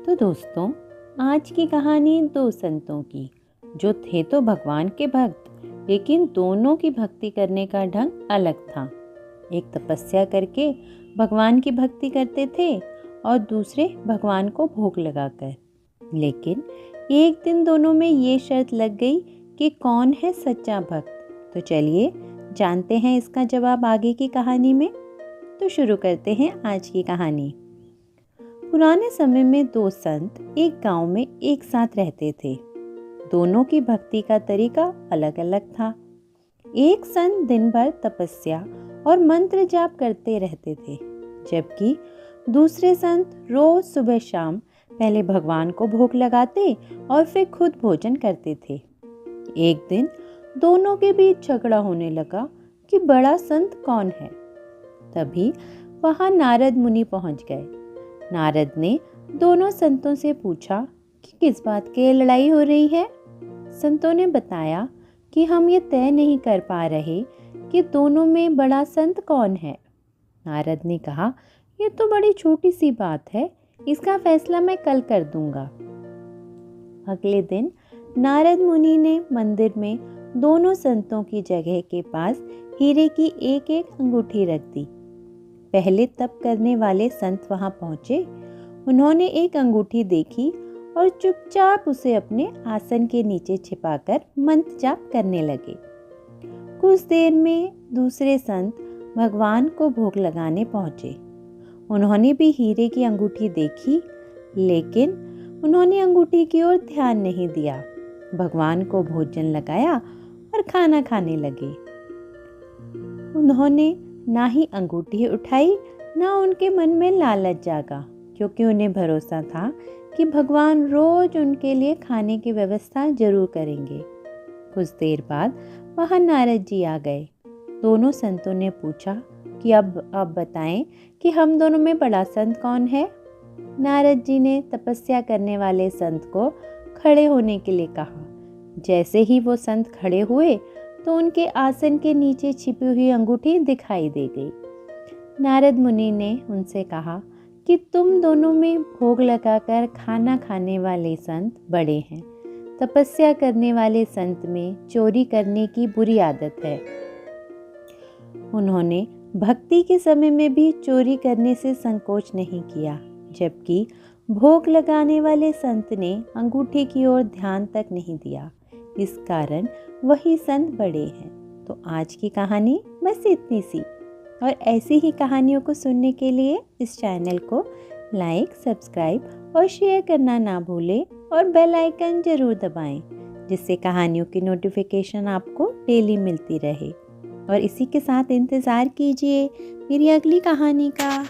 तो दोस्तों, आज की कहानी दो संतों की, जो थे तो भगवान के भक्त, लेकिन दोनों की भक्ति करने का ढंग अलग था। एक तपस्या करके भगवान की भक्ति करते थे और दूसरे भगवान को भोग लगाकर। लेकिन एक दिन दोनों में ये शर्त लग गई कि कौन है सच्चा भक्त। तो चलिए जानते हैं इसका जवाब आगे की कहानी में। तो शुरू करते हैं आज की कहानी। पुराने समय में दो संत एक गांव में एक साथ रहते थे। दोनों की भक्ति का तरीका अलग अलग था। एक संत दिन भर तपस्या और मंत्र जाप करते रहते थे, जबकि दूसरे संत रोज सुबह शाम पहले भगवान को भोग लगाते और फिर खुद भोजन करते थे। एक दिन दोनों के बीच झगड़ा होने लगा कि बड़ा संत कौन है। तभी वहां नारद मुनि पहुंच गए। नारद ने दोनों संतों से पूछा कि किस बात की लड़ाई हो रही है। संतों ने बताया कि हम ये तय नहीं कर पा रहे कि दोनों में बड़ा संत कौन है। नारद ने कहा, ये तो बड़ी छोटी सी बात है, इसका फैसला मैं कल कर दूंगा। अगले दिन नारद मुनि ने मंदिर में दोनों संतों की जगह के पास हीरे की एक एक अंगूठी रख दी। पहले तप करने वाले संत वहां पहुंचे। उन्होंने एक अंगूठी देखी और चुपचाप उसे अपने आसन के नीचे छिपाकर मंत्र जाप करने लगे। कुछ देर में दूसरे संत भगवान को भोग लगाने पहुंचे। उन्होंने भी हीरे की अंगूठी देखी, लेकिन उन्होंने अंगूठी की ओर ध्यान नहीं दिया। भगवान को भोजन लगाया और खाना खाने लगे। उन्होंने ना ही अंगूठी उठाई, ना उनके मन में लालच जागा, क्योंकि उन्हें भरोसा था कि भगवान रोज उनके लिए खाने की व्यवस्था जरूर करेंगे। कुछ देर बाद वहां नारद जी आ गए। दोनों संतों ने पूछा कि अब बताएं कि हम दोनों में बड़ा संत कौन है। नारद जी ने तपस्या करने वाले संत को खड़े होने के लिए कहा। जैसे ही वो संत खड़े हुए तो उनके आसन के नीचे छिपी हुई अंगूठी दिखाई दे गई। नारद मुनि ने उनसे कहा कि तुम दोनों में भोग लगाकर खाना खाने वाले संत बड़े हैं। तपस्या करने वाले संत में चोरी करने की बुरी आदत है। उन्होंने भक्ति के समय में भी चोरी करने से संकोच नहीं किया, जबकि भोग लगाने वाले संत ने अंगूठी की ओर ध्यान तक नहीं दिया। इस कारण वही संत बड़े हैं। तो आज की कहानी बस इतनी सी, और ऐसी ही कहानियों को सुनने के लिए इस चैनल को लाइक, सब्सक्राइब और शेयर करना ना भूलें और बेल आइकन जरूर दबाएं, जिससे कहानियों की नोटिफिकेशन आपको डेली मिलती रहे। और इसी के साथ इंतज़ार कीजिए मेरी अगली कहानी का।